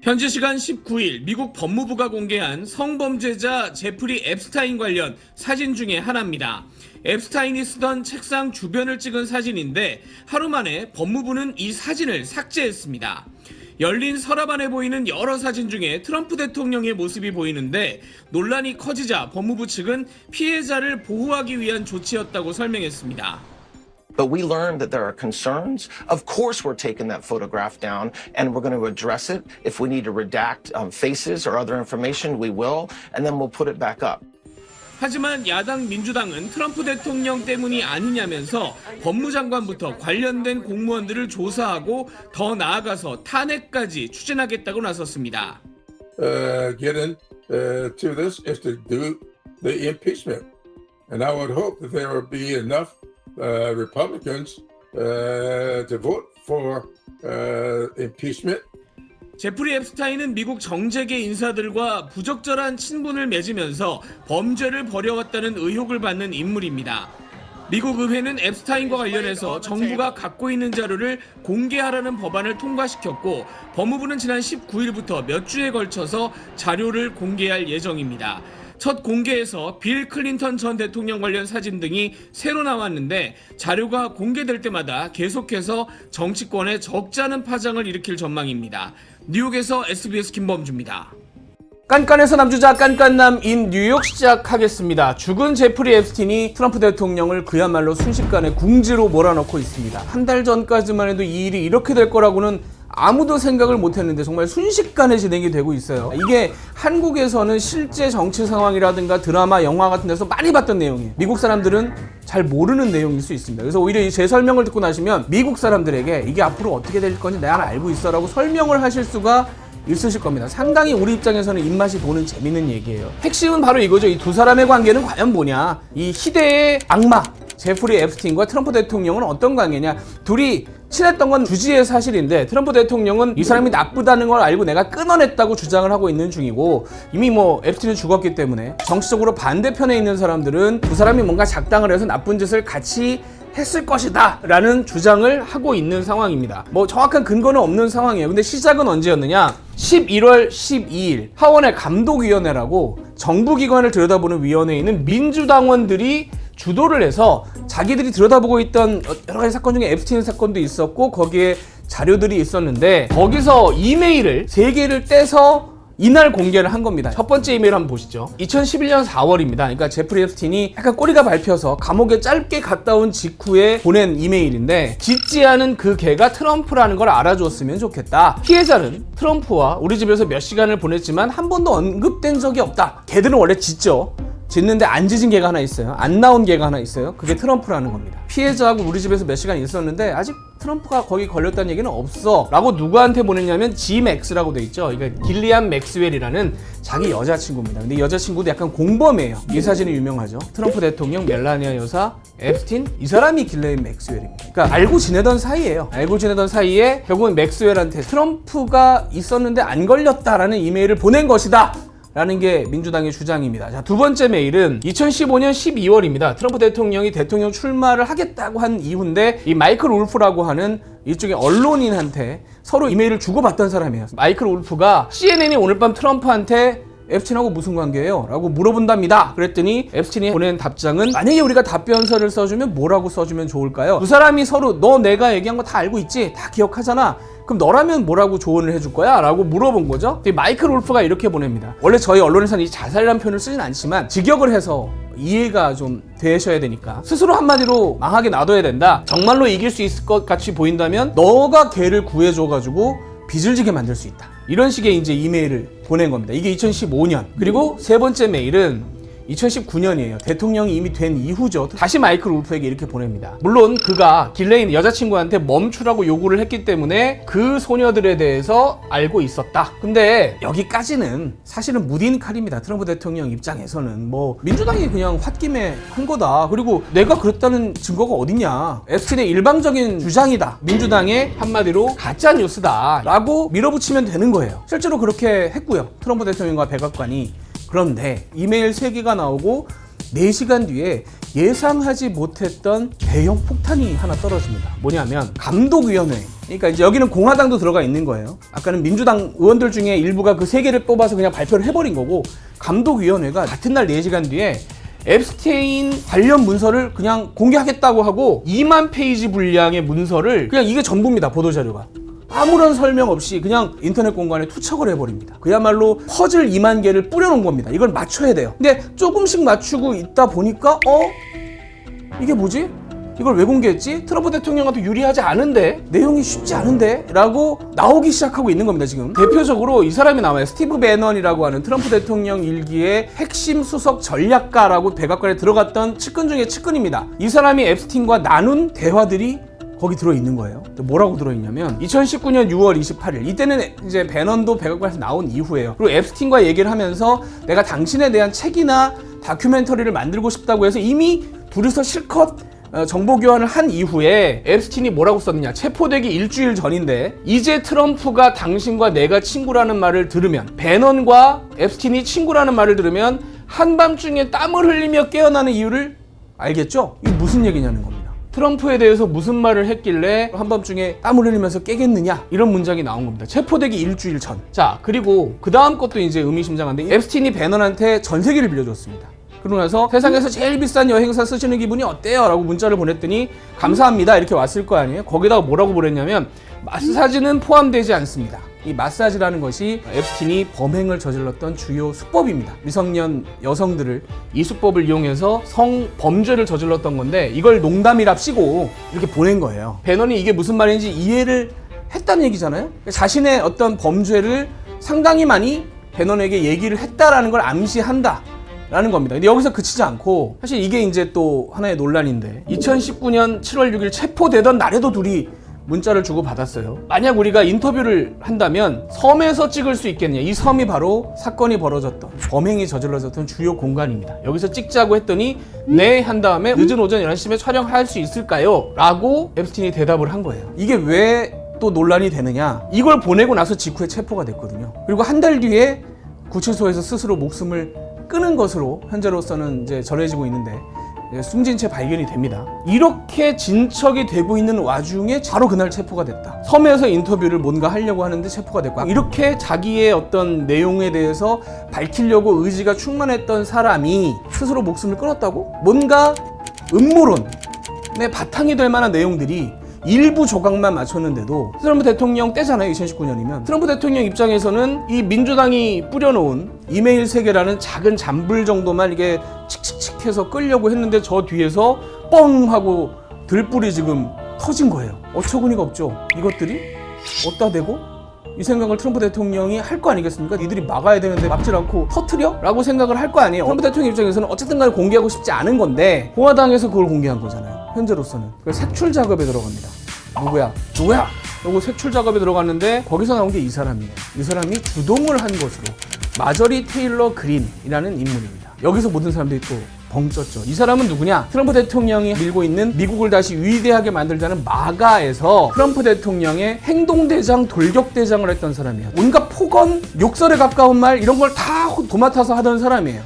현지 시간 19일 미국 법무부가 공개한 성범죄자 제프리 앱스타인 관련 사진 중에 하나입니다. 앱스타인이 쓰던 책상 주변을 찍은 사진인데 하루 만에 법무부는 이 사진을 삭제했습니다. 열린 서랍 안에 보이는 여러 사진 중에 트럼프 대통령의 모습이 보이는데 논란이 커지자 법무부 측은 피해자를 보호하기 위한 조치였다고 설명했습니다. But we learned that there are concerns. Of course, we're taking that photograph down and we're going to address it. If we need to redact faces or other information, we will, and then we'll put it back up. 하지만 야당 민주당은 트럼프 대통령 때문이 아니냐면서 법무장관부터 관련된 공무원들을 조사하고 더 나아가서 탄핵까지 추진하겠다고 나섰습니다. Get into this is to do the impeachment, and I would hope that there will be enough Republicans to vote for impeachment. 제프리 앱스타인은 미국 정재계 인사들과 부적절한 친분을 맺으면서 범죄를 벌여왔다는 의혹을 받는 인물입니다. 미국 의회는 앱스타인과 관련해서 정부가 갖고 있는 자료를 공개하라는 법안을 통과시켰고 법무부는 지난 19일부터 몇 주에 걸쳐서 자료를 공개할 예정입니다. 첫 공개에서 빌 클린턴 전 대통령 관련 사진 등이 새로 나왔는데 자료가 공개될 때마다 계속해서 정치권에 적잖은 파장을 일으킬 전망입니다. 뉴욕에서 SBS 김범주입니다. 깐깐해서 남주자 깐깐남인 뉴욕 시작하겠습니다. 죽은 제프리 앱스틴이 트럼프 대통령을 그야말로 순식간에 궁지로 몰아넣고 있습니다. 한 달 전까지만 해도 이 일이 이렇게 될 거라고는 아무도 생각을 못했는데 정말 순식간에 진행이 되고 있어요. 이게 한국에서는 실제 정치 상황이라든가 드라마, 영화 같은 데서 많이 봤던 내용이에요. 미국 사람들은 잘 모르는 내용일 수 있습니다. 그래서 오히려 제 설명을 듣고 나시면 미국 사람들에게 이게 앞으로 어떻게 될 건지 내가 알고 있어 라고 설명을 하실 수가 있으실 겁니다. 상당히 우리 입장에서는 입맛이 도는 재밌는 얘기예요. 핵심은 바로 이거죠. 이 두 사람의 관계는 과연 뭐냐. 이 희대의 악마 제프리 앱스틴과 트럼프 대통령은 어떤 관계냐. 둘이 친했던 건 주지의 사실인데 트럼프 대통령은 이 사람이 나쁘다는 걸 알고 내가 끊어냈다고 주장을 하고 있는 중이고 이미 앱스틴은 죽었기 때문에 정치적으로 반대편에 있는 사람들은 두 사람이 뭔가 작당을 해서 나쁜 짓을 같이 했을 것이다 라는 주장을 하고 있는 상황입니다. 정확한 근거는 없는 상황이에요. 근데 시작은 언제였느냐? 11월 12일 하원의 감독위원회라고 정부기관을 들여다보는 위원회에 있는 민주당원들이 주도를 해서 자기들이 들여다보고 있던 여러 가지 사건 중에 앱스틴 사건도 있었고 거기에 자료들이 있었는데 거기서 이메일을 3개를 떼서 이날 공개를 한 겁니다. 첫 번째 이메일 한번 보시죠. 2011년 4월입니다. 그러니까 제프리 앱스틴이 약간 꼬리가 밟혀서 감옥에 짧게 갔다 온 직후에 보낸 이메일인데 짖지 않은 그 개가 트럼프라는 걸 알아주었으면 좋겠다. 피해자는 트럼프와 우리 집에서 몇 시간을 보냈지만 한 번도 언급된 적이 없다. 개들은 원래 짖죠. 짖는데 안 짖은 개가 하나 있어요. 안 나온 개가 하나 있어요. 그게 트럼프라는 겁니다. 피해자하고 우리 집에서 몇 시간 있었는데 아직 트럼프가 거기 걸렸다는 얘기는 없어 라고 누구한테 보냈냐면 G맥스라고 돼 있죠. 그러니까 길리안 맥스웰이라는 자기 여자친구입니다. 근데 이 여자친구도 약간 공범이에요. 이 사진이 유명하죠. 트럼프 대통령, 멜라니아 여사, 앱스틴, 이 사람이 길리안 맥스웰입니다. 그러니까 알고 지내던 사이예요. 알고 지내던 사이에 결국은 맥스웰한테 트럼프가 있었는데 안 걸렸다라는 이메일을 보낸 것이다 라는 게 민주당의 주장입니다. 자, 두 번째 메일은 2015년 12월입니다. 트럼프 대통령이 대통령 출마를 하겠다고 한 이후인데 이 마이클 울프라고 하는 일종의 언론인한테 서로 이메일을 주고받던 사람이에요. 마이클 울프가 CNN이 오늘 밤 트럼프한테 앱스틴하고 무슨 관계예요? 라고 물어본답니다. 그랬더니 앱스틴이 보낸 답장은 만약에 우리가 답변서를 써주면 뭐라고 써주면 좋을까요? 두 사람이 서로 너 내가 얘기한 거 다 알고 있지? 다 기억하잖아. 그럼 너라면 뭐라고 조언을 해줄 거야? 라고 물어본 거죠. 마이클 울프가 이렇게 보냅니다. 원래 저희 언론에서는 이 자살이라는 표현을 쓰진 않지만 직역을 해서 이해가 좀 되셔야 되니까 스스로 한마디로 망하게 놔둬야 된다. 정말로 이길 수 있을 것 같이 보인다면 너가 걔를 구해줘가지고 빚을 지게 만들 수 있다. 이런 식의 이제 이메일을 보낸 겁니다. 이게 2015년. 그리고 세 번째 메일은 2019년이에요. 대통령이 이미 된 이후죠. 다시 마이클 울프에게 이렇게 보냅니다. 물론 그가 길레인 여자친구한테 멈추라고 요구를 했기 때문에 그 소녀들에 대해서 알고 있었다. 근데 여기까지는 사실은 무딘 칼입니다. 트럼프 대통령 입장에서는 민주당이 그냥 홧김에 한 거다. 그리고 내가 그랬다는 증거가 어딨냐. 앱스틴의 일방적인 주장이다. 민주당의 한마디로 가짜 뉴스다 라고 밀어붙이면 되는 거예요. 실제로 그렇게 했고요. 트럼프 대통령과 백악관이. 그런데 이메일 3개가 나오고 4시간 뒤에 예상하지 못했던 대형 폭탄이 하나 떨어집니다. 뭐냐면 감독위원회 그러니까 이제 여기는 공화당도 들어가 있는 거예요. 아까는 민주당 의원들 중에 일부가 그 3개를 뽑아서 그냥 발표를 해버린 거고, 감독위원회가 같은 날 4시간 뒤에 앱스테인 관련 문서를 그냥 공개하겠다고 하고 2만 페이지 분량의 문서를 그냥 이게 전부입니다. 보도자료가. 아무런 설명 없이 그냥 인터넷 공간에 투척을 해버립니다. 그야말로 퍼즐 2만 개를 뿌려놓은 겁니다. 이걸 맞춰야 돼요. 근데 조금씩 맞추고 있다 보니까 이게 뭐지? 이걸 왜 공개했지? 트럼프 대통령한테 유리하지 않은데? 내용이 쉽지 않은데? 라고 나오기 시작하고 있는 겁니다, 지금. 대표적으로 이 사람이 나와요. 스티브 배넌이라고 하는 트럼프 대통령 일기의 핵심 수석 전략가라고 백악관에 들어갔던 측근 중에 측근입니다. 이 사람이 앱스틴과 나눈 대화들이 거기 들어있는 거예요. 뭐라고 들어있냐면 2019년 6월 28일 이때는 이제 배넌도 백악관에서 나온 이후예요. 그리고 앱스틴과 얘기를 하면서 내가 당신에 대한 책이나 다큐멘터리를 만들고 싶다고 해서 이미 둘이서 실컷 정보 교환을 한 이후에 앱스틴이 뭐라고 썼느냐. 체포되기 일주일 전인데 이제 트럼프가 당신과 내가 친구라는 말을 들으면, 배넌과 앱스틴이 친구라는 말을 들으면 한밤중에 땀을 흘리며 깨어나는 이유를 알겠죠? 이게 무슨 얘기냐는 겁니다. 트럼프에 대해서 무슨 말을 했길래 한밤중에 땀을 흘리면서 깨겠느냐, 이런 문장이 나온 겁니다. 체포되기 일주일 전. 자, 그리고 그 다음 것도 이제 의미심장한데, 앱스틴이 배넌한테 전세기를 빌려줬습니다. 그러고 나서 세상에서 제일 비싼 여행사 쓰시는 기분이 어때요? 라고 문자를 보냈더니 감사합니다 이렇게 왔을 거 아니에요. 거기다가 뭐라고 보냈냐면 마사지는 포함되지 않습니다. 이 마사지라는 것이 앱스틴이 범행을 저질렀던 주요 수법입니다. 미성년 여성들을 이 수법을 이용해서 성범죄를 저질렀던 건데, 이걸 농담이랍시고 이렇게 보낸 거예요. 배넌이 이게 무슨 말인지 이해를 했다는 얘기잖아요. 자신의 어떤 범죄를 상당히 많이 배넌에게 얘기를 했다라는 걸 암시한다 라는 겁니다. 근데 여기서 그치지 않고, 사실 이게 이제 또 하나의 논란인데, 2019년 7월 6일 체포되던 날에도 둘이 문자를 주고 받았어요. 만약 우리가 인터뷰를 한다면 섬에서 찍을 수 있겠느냐. 이 섬이 바로 사건이 벌어졌던, 범행이 저질러졌던 주요 공간입니다. 여기서 찍자고 했더니 네 한 다음에 늦은 오전 11시에 촬영할 수 있을까요? 라고 앱스틴이 대답을 한 거예요. 이게 왜 또 논란이 되느냐. 이걸 보내고 나서 직후에 체포가 됐거든요. 그리고 한 달 뒤에 구치소에서 스스로 목숨을 끄는 것으로 현재로서는 이제 전해지고 있는데, 숨진 채 발견이 됩니다. 이렇게 진척이 되고 있는 와중에 바로 그날 체포가 됐다. 섬에서 인터뷰를 뭔가 하려고 하는데 체포가 됐고, 이렇게 자기의 어떤 내용에 대해서 밝히려고 의지가 충만했던 사람이 스스로 목숨을 끊었다고? 뭔가 음모론의 바탕이 될 만한 내용들이 일부 조각만 맞췄는데도, 트럼프 대통령 때잖아요. 2019년이면 트럼프 대통령 입장에서는 이 민주당이 뿌려놓은 이메일 세계라는 작은 잔불 정도만 이게 칙칙칙 해서 끌려고 했는데, 저 뒤에서 뻥 하고 들불이 지금 터진 거예요. 어처구니가 없죠. 이것들이 어디다 대고? 이 생각을 트럼프 대통령이 할 거 아니겠습니까? 니들이 막아야 되는데 막질 않고 터트려? 라고 생각을 할 거 아니에요. 트럼프 대통령 입장에서는 어쨌든 간에 공개하고 싶지 않은 건데, 공화당에서 그걸 공개한 거잖아요. 현재로서는. 그래서 색출 작업에 들어갑니다. 누구야? 그리고 색출 작업에 들어갔는데 거기서 나온 게 이 사람이에요. 이 사람이 주동을 한 것으로 마저리 테일러 그린이라는 인물입니다. 여기서 모든 사람들이 또 벙쪘죠. 이 사람은 누구냐? 트럼프 대통령이 밀고 있는 미국을 다시 위대하게 만들자는 마가에서 트럼프 대통령의 행동대장, 돌격대장을 했던 사람이에요. 온갖 폭언, 욕설에 가까운 말 이런 걸 다 도맡아서 하던 사람이에요.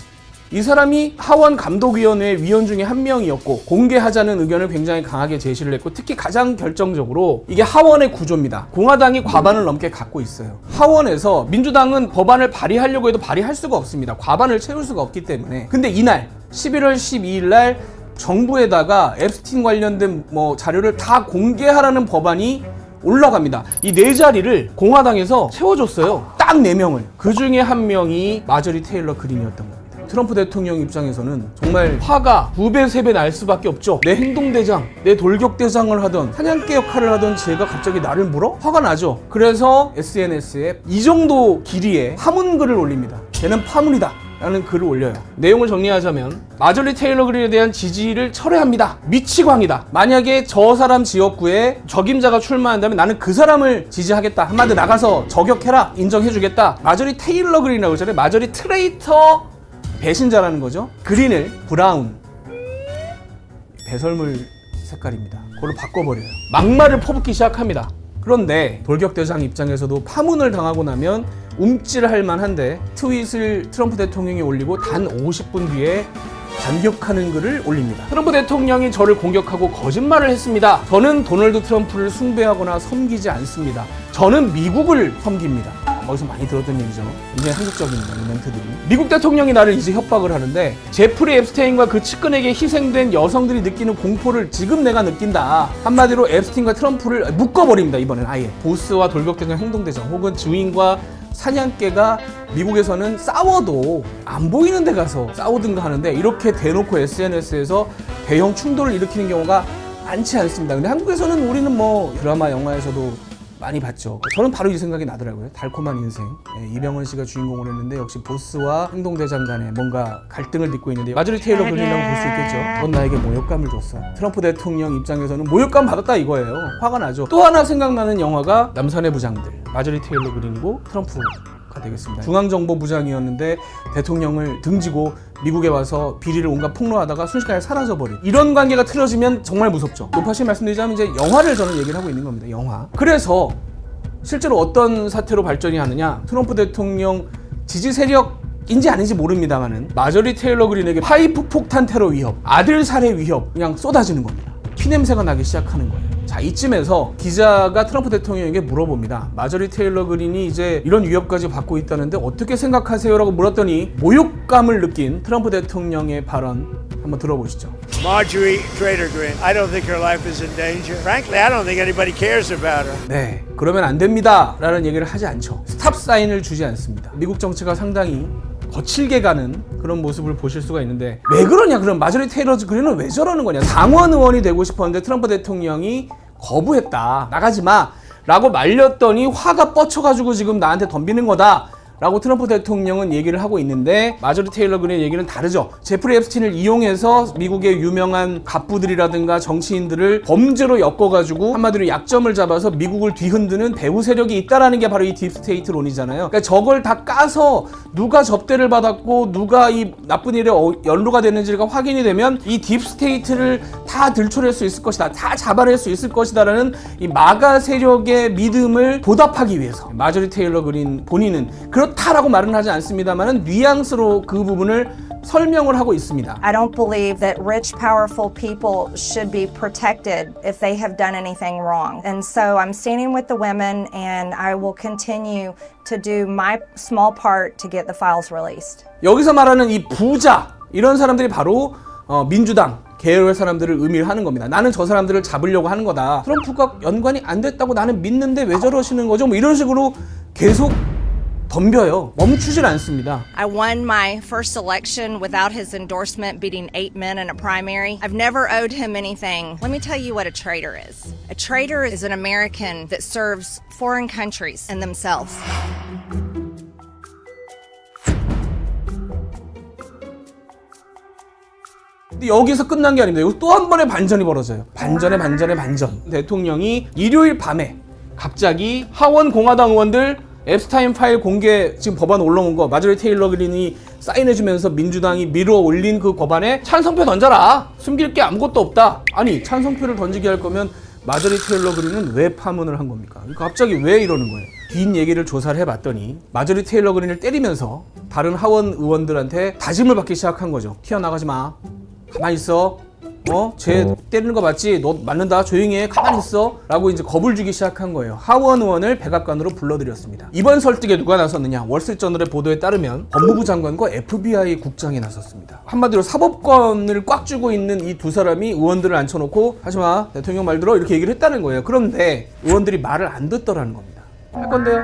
이 사람이 하원 감독위원회 위원 중에 한 명이었고, 공개하자는 의견을 굉장히 강하게 제시를 했고, 특히 가장 결정적으로 이게 하원의 구조입니다. 공화당이 과반을 넘게 갖고 있어요. 하원에서 민주당은 법안을 발의하려고 해도 발의할 수가 없습니다. 과반을 채울 수가 없기 때문에. 근데 이날 11월 12일 날 정부에다가 앱스틴 관련된 자료를 다 공개하라는 법안이 올라갑니다. 이 네 자리를 공화당에서 채워줬어요. 딱 4명을. 그 중에 한 명이 마저리 테일러 그린이었던 겁니다. 트럼프 대통령 입장에서는 정말 화가 2배, 3배 날 수밖에 없죠. 내 행동대장, 내 돌격대장을 하던, 사냥개 역할을 하던 쟤가 갑자기 나를 물어? 화가 나죠. 그래서 SNS에 이 정도 길이의 파문글을 올립니다. 걔는 파문이다 라는 글을 올려요. 내용을 정리하자면 마저리 테일러 그린에 대한 지지를 철회합니다. 미치광이다. 만약에 저 사람 지역구에 적임자가 출마한다면 나는 그 사람을 지지하겠다. 한마디 나가서 저격해라. 인정해주겠다. 마저리 테일러 그린이라고 하잖아요. 마저리 트레이터 배신자라는 거죠. 그린을 브라운, 배설물 색깔입니다. 그걸로 바꿔버려요. 막말을 퍼붓기 시작합니다. 그런데 돌격대장 입장에서도 파문을 당하고 나면 움찔할 만한데, 트윗을 트럼프 대통령이 올리고 단 50분 뒤에 반격하는 글을 올립니다. 트럼프 대통령이 저를 공격하고 거짓말을 했습니다. 저는 도널드 트럼프를 숭배하거나 섬기지 않습니다. 저는 미국을 섬깁니다. 어디서 많이 들었던 얘기죠. 굉장히 한국적입니다. 이 멘트들이. 미국 대통령이 나를 이제 협박을 하는데 제프리 앱스테인과 그 측근에게 희생된 여성들이 느끼는 공포를 지금 내가 느낀다. 한마디로 앱스테인과 트럼프를 묶어버립니다. 이번엔 아예. 보스와 돌격대장 행동대장 혹은 주인과 사냥개가 미국에서는 싸워도 안 보이는 데 가서 싸우든가 하는데 이렇게 대놓고 SNS에서 대형 충돌을 일으키는 경우가 많지 않습니다. 근데 한국에서는 우리는 뭐 드라마 영화에서도 많이 봤죠. 저는 바로 이 생각이 나더라고요. 달콤한 인생. 이병헌 씨가 주인공을 했는데 역시 보스와 행동대장 간에 뭔가 갈등을 빚고 있는데 마조리 테일러 그린이라고 볼 수 있겠죠. 넌 나에게 모욕감을 줬어. 트럼프 대통령 입장에서는 모욕감 받았다 이거예요. 화가 나죠. 또 하나 생각나는 영화가 남산의 부장들. 마조리 테일러 그린이고 트럼프가 되겠습니다. 중앙정보부장이었는데 대통령을 등지고 미국에 와서 비리를 온갖 폭로하다가 순식간에 사라져버린 이런 관계가 틀어지면 정말 무섭죠. 높아시 말씀드리자면 이제 영화를 저는 얘기를 하고 있는 겁니다. 영화. 그래서 실제로 어떤 사태로 발전이 하느냐, 트럼프 대통령 지지 세력인지 아닌지 모릅니다만은 마조리 테일러 그린에게 파이프 폭탄 테러 위협, 아들 살해 위협 그냥 쏟아지는 겁니다. 피냄새가 나기 시작하는 거예요. 자, 이쯤에서 기자가 트럼프 대통령에게 물어봅니다. 마조리 테일러 그린이 이제 이런 위협까지 받고 있다는데 어떻게 생각하세요? 라고 물었더니 모욕감을 느낀 트럼프 대통령의 발언 한번 들어보시죠. Marjorie Taylor Greene, I don't think her life is in danger. Frankly, I don't think anybody cares about her. 네, 그러면 안 됩니다 라는 얘기를 하지 않죠. 스탑 사인을 주지 않습니다. 미국 정치가 상당히 거칠게 가는 그런 모습을 보실 수가 있는데 왜 그러냐? 그럼 마조리 테일러 그린은 왜 저러는 거냐? 상원 의원이 되고 싶었는데 트럼프 대통령이 거부했다. 나가지 마 라고 말렸더니 화가 뻗쳐가지고 지금 나한테 덤비는 거다 라고 트럼프 대통령은 얘기를 하고 있는데 마조리 테일러 그린의 얘기는 다르죠. 제프리 앱스틴을 이용해서 미국의 유명한 갑부들이라든가 정치인들을 범죄로 엮어가지고 한마디로 약점을 잡아서 미국을 뒤흔드는 배후 세력이 있다라는 게 바로 이 딥스테이트론이잖아요. 그러니까 저걸 다 까서 누가 접대를 받았고 누가 이 나쁜 일에 연루가 되는지가 확인이 되면 이 딥스테이트를 다 들춰낼 수 있을 것이다. 다 잡아낼 수 있을 것이다라는 이 마가 세력의 믿음을 보답하기 위해서 마조리 테일러 그린 본인은 그렇다라고 말은 하지 않습니다만은 뉘앙스로 그 부분을 설명을 하고 있습니다. I don't believe that rich, powerful people should be protected if they have done anything wrong. And so I'm standing with the women and I will continue to do my small part to get the files released. 여기서 말하는 이 부자 이런 사람들이 바로 민주당 계열의 사람들을 의미를 하는 겁니다. 나는 저 사람들을 잡으려고 하는 거다. 트럼프가 연관이 안 됐다고 나는 믿는데 왜 저러시는 거죠? 뭐 이런 식으로 계속 덤벼요. 멈추질 않습니다. I won my first election without his endorsement, beating 8 men in a primary. I've never owed him anything. Let me tell you what a traitor is. A traitor is an American that serves foreign countries and themselves. 근데 여기서 끝난 게 아닙니다. 여기 또 한 번의 반전이 벌어져요. 반전의 반전. 대통령이 일요일 밤에 갑자기 하원 공화당 의원들 앱스타인 파일 공개 지금 법안 올라온 거 마조리 테일러 그린이 사인해주면서 민주당이 밀어 올린 그 법안에 찬성표 던져라. 숨길 게 아무것도 없다. 아니 찬성표를 던지게 할 거면 마조리 테일러 그린은 왜 파문을 한 겁니까? 갑자기 왜 이러는 거예요? 뒷 얘기를 조사를 해봤더니 마조리 테일러 그린을 때리면서 다른 하원 의원들한테 다짐을 받기 시작한 거죠. 튀어나가지 마. 가만히 있어. 쟤 때리는 거 맞지? 너 맞는다. 조용히 해. 가만히 있어. 라고 이제 겁을 주기 시작한 거예요. 하원 의원을 백악관으로 불러들였습니다. 이번 설득에 누가 나섰느냐? 월스트리트저널의 보도에 따르면 법무부 장관과 FBI 국장이 나섰습니다. 한마디로 사법권을 꽉 쥐고 있는 이 두 사람이 의원들을 앉혀놓고 하지마. 대통령 말 들어. 이렇게 얘기를 했다는 거예요. 그런데 의원들이 말을 안 듣더라는 겁니다. 할 건데요?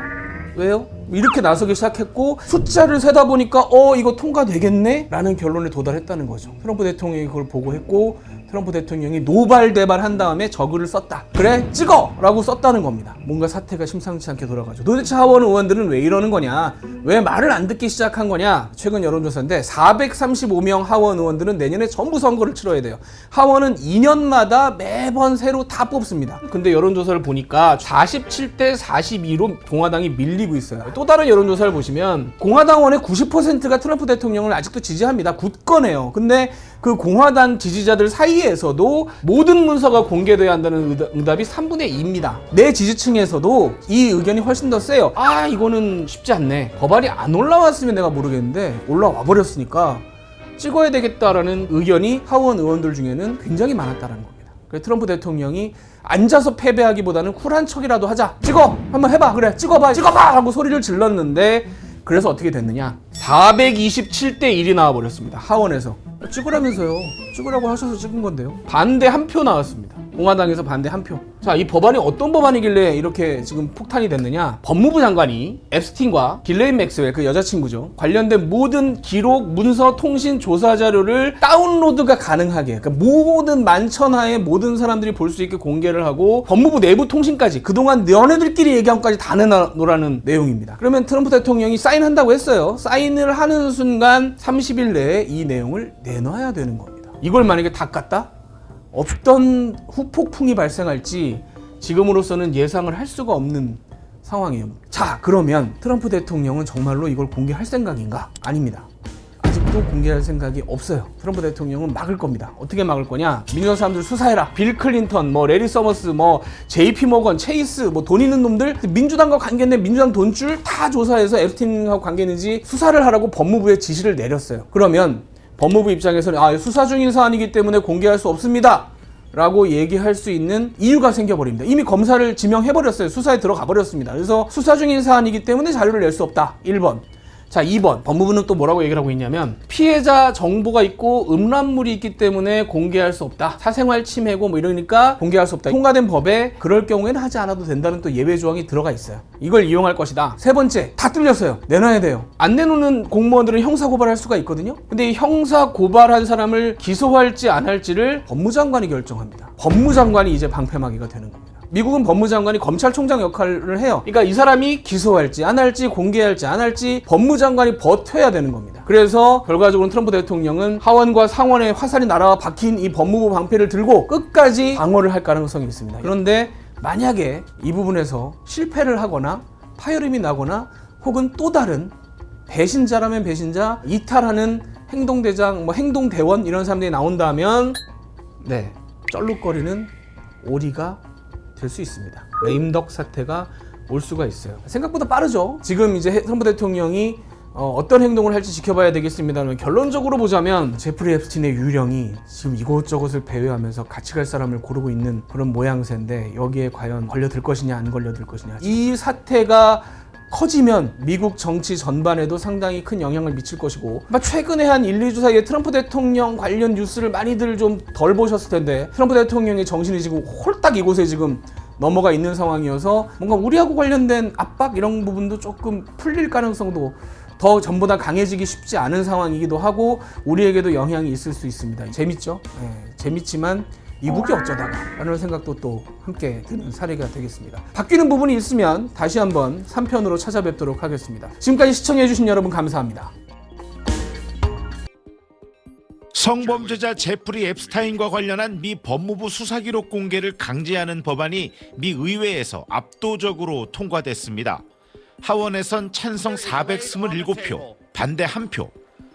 왜요? 이렇게 나서기 시작했고 숫자를 세다 보니까 이거 통과되겠네? 라는 결론에 도달했다는 거죠. 트럼프 대통령이 그걸 보고했고 트럼프 대통령이 노발대발한 다음에 저글을 썼다. 그래 찍어! 라고 썼다는 겁니다. 뭔가 사태가 심상치 않게 돌아가죠. 도대체 하원 의원들은 왜 이러는 거냐? 왜 말을 안 듣기 시작한 거냐? 최근 여론조사인데 435명 하원 의원들은 내년에 전부 선거를 치러야 돼요. 하원은 2년마다 매번 새로 다 뽑습니다. 근데 여론조사를 보니까 47대 42로 공화당이 밀리고 있어요. 또 다른 여론조사를 보시면 공화당원의 90%가 트럼프 대통령을 아직도 지지합니다. 굳건해요. 근데 그 공화당 지지자들 사이에서도 모든 문서가 공개돼야 한다는 응답이 3분의 2입니다. 내 지지층에서도 이 의견이 훨씬 더 세요. 이거는 쉽지 않네. 법안이 안 올라왔으면 내가 모르겠는데 올라와 버렸으니까 찍어야 되겠다라는 의견이 하원 의원들 중에는 굉장히 많았다는 겁니다. 그래서 트럼프 대통령이 앉아서 패배하기보다는 쿨한 척이라도 하자. 찍어! 한번 해봐. 그래, 찍어봐! 찍어봐! 하고 소리를 질렀는데 그래서 어떻게 됐느냐? 427대 1이 나와버렸습니다. 하원에서. 찍으라면서요. 찍으라고 하셔서 찍은 건데요. 반대 한 표 나왔습니다. 공화당에서 반대 한 표. 자, 이 법안이 어떤 법안이길래 이렇게 지금 폭탄이 됐느냐? 법무부 장관이 앱스틴과 길레인 맥스웰, 그 여자친구죠, 관련된 모든 기록, 문서, 통신, 조사 자료를 다운로드가 가능하게, 그러니까 모든 만천하에 모든 사람들이 볼 수 있게 공개를 하고 법무부 내부 통신까지, 그동안 너네들끼리 얘기한 것까지 다 내놓으라는 내용입니다. 그러면 트럼프 대통령이 사인한다고 했어요. 사인을 하는 순간 30일 내에 이 내용을 내놔야 되는 겁니다. 이걸 만약에 다 깠다? 어떤 후폭풍이 발생할지 지금으로서는 예상을 할 수가 없는 상황이에요. 자, 그러면 트럼프 대통령은 정말로 이걸 공개할 생각인가? 아닙니다. 아직도 공개할 생각이 없어요. 트럼프 대통령은 막을 겁니다. 어떻게 막을 거냐? 민주당 사람들 수사해라. 빌 클린턴, 레리 서머스, JP 모건, 체이스, 돈 있는 놈들, 민주당과 관계된 민주당 돈줄 다 조사해서 앱스틴하고 관계 있는지 수사를 하라고 법무부에 지시를 내렸어요. 그러면 법무부 입장에서는 수사 중인 사안이기 때문에 공개할 수 없습니다 라고 얘기할 수 있는 이유가 생겨버립니다. 이미 검사를 지명해버렸어요. 수사에 들어가 버렸습니다. 그래서 수사 중인 사안이기 때문에 자료를 낼 수 없다. 1번. 자, 2번. 법무부는 또 뭐라고 얘기를 하고 있냐면, 피해자 정보가 있고 음란물이 있기 때문에 공개할 수 없다. 사생활 침해고 이러니까 공개할 수 없다. 통과된 법에 그럴 경우에는 하지 않아도 된다는 또 예외 조항이 들어가 있어요. 이걸 이용할 것이다. 세 번째, 다 뚫렸어요. 내놔야 돼요. 안 내놓는 공무원들은 형사 고발할 수가 있거든요. 근데 이 형사 고발한 사람을 기소할지 안 할지를 법무장관이 결정합니다. 법무장관이 이제 방패막이가 되는 겁니다. 미국은 법무장관이 검찰총장 역할을 해요. 그러니까 이 사람이 기소할지 안 할지, 공개할지 안 할지 법무장관이 버텨야 되는 겁니다. 그래서 결과적으로 트럼프 대통령은 하원과 상원에 화살이 날아와 박힌 이 법무부 방패를 들고 끝까지 방어를 할 가능성이 있습니다. 그런데 만약에 이 부분에서 실패를 하거나 파열음이 나거나 혹은 또 다른 배신자라면 배신자, 이탈하는 행동대장, 행동대원 이런 사람들이 나온다면 쩔룩거리는 오리가 될 수 있습니다. 레임덕 사태가 올 수가 있어요. 생각보다 빠르죠. 지금 이제 트럼프 대통령이 어떤 행동을 할지 지켜봐야 되겠습니다만, 결론적으로 보자면 제프리 앱스틴의 유령이 지금 이곳저곳을 배회하면서 같이 갈 사람을 고르고 있는 그런 모양새인데, 여기에 과연 걸려들 것이냐 안 걸려들 것이냐. 이 사태가 커지면 미국 정치 전반에도 상당히 큰 영향을 미칠 것이고, 최근에 한 1, 2주 사이에 트럼프 대통령 관련 뉴스를 많이들 좀 덜 보셨을 텐데, 트럼프 대통령의 정신이 지금 홀딱 이곳에 지금 넘어가 있는 상황이어서 뭔가 우리하고 관련된 압박 이런 부분도 조금 풀릴 가능성도 더 전보다 강해지기 쉽지 않은 상황이기도 하고, 우리에게도 영향이 있을 수 있습니다. 재밌죠? 재밌지만 이국이 어쩌다가 라는 생각도 또 함께 드는 사례가 되겠습니다. 바뀌는 부분이 있으면 다시 한번 3편으로 찾아뵙도록 하겠습니다. 지금까지 시청해주신 여러분 감사합니다. 성범죄자 제프리 앱스타인과 관련한 미 법무부 수사기록 공개를 강제하는 법안이 미 의회에서 압도적으로 통과됐습니다. 하원에선 찬성 427표, 반대 1표,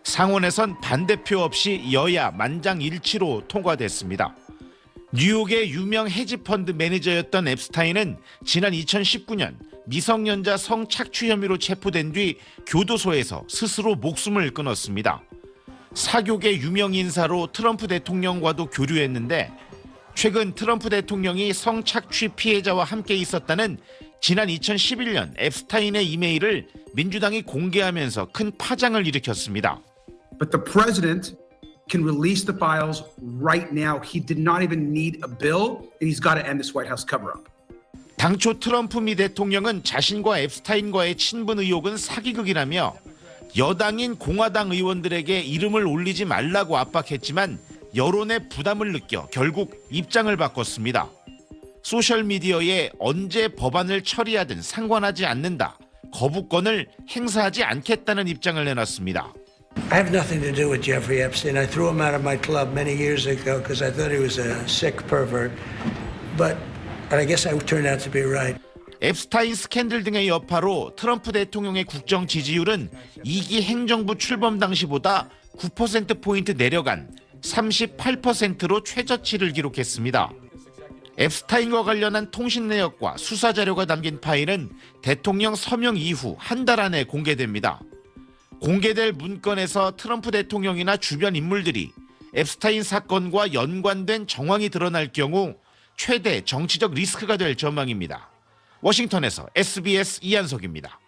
상원에선 반대표 없이 여야 만장일치로 통과됐습니다. 뉴욕의 유명 헤지펀드 매니저였던 앱스타인은 지난 2019년 미성년자 성착취 혐의로 체포된 뒤 교도소에서 스스로 목숨을 끊었습니다. 사교계 유명 인사로 트럼프 대통령과도 교류했는데, 최근 트럼프 대통령이 성착취 피해자와 함께 있었다는 지난 2011년 앱스타인의 이메일을 민주당이 공개하면서 큰 파장을 일으켰습니다. But the president can release the files right now. He did not even need a bill, and he's got to end this White House cover-up. 당초 트럼프 미 대통령은 자신과 앱스타인과의 친분 의혹은 사기극이라며 여당인 공화당 의원들에게 이름을 올리지 말라고 압박했지만 여론의 부담을 느껴 결국 입장을 바꿨습니다. 소셜미디어에 언제 법안을 처리하든 상관하지 않는다, 거부권을 행사하지 않겠다는 입장을 내놨습니다. I have nothing to do with Jeffrey Epstein. I threw him out of my club many years ago because I thought he was a sick pervert. But I guess I turned out to be right. 앱스타인 스캔들 등의 여파로 트럼프 대통령의 국정 지지율은 2기 행정부 출범 당시보다 9%포인트 내려간 38%로 최저치를 기록했습니다. 앱스타인과 관련한 통신 내역과 수사 자료가 담긴 파일은 대통령 서명 이후 한 달 안에 공개됩니다. 공개될 문건에서 트럼프 대통령이나 주변 인물들이 앱스타인 사건과 연관된 정황이 드러날 경우 최대 정치적 리스크가 될 전망입니다. 워싱턴에서 SBS 이한석입니다.